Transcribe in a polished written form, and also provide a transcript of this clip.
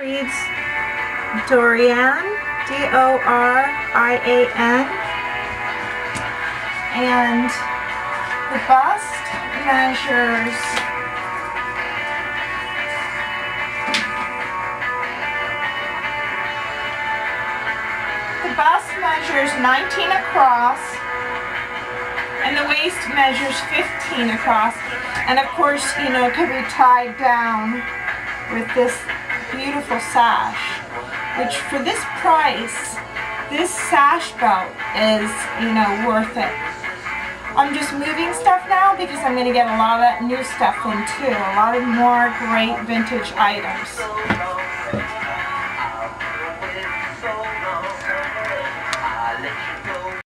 reads Dorian, D-O-R-I-A-N, and the bust measures 19 across, and the waist measures 15 across, and of course, you know, it could be tied down with this beautiful sash, which for this price, this sash belt is, you know, worth it. I'm just moving stuff now because I'm going to get a lot of that new stuff in too, a lot of more great vintage items.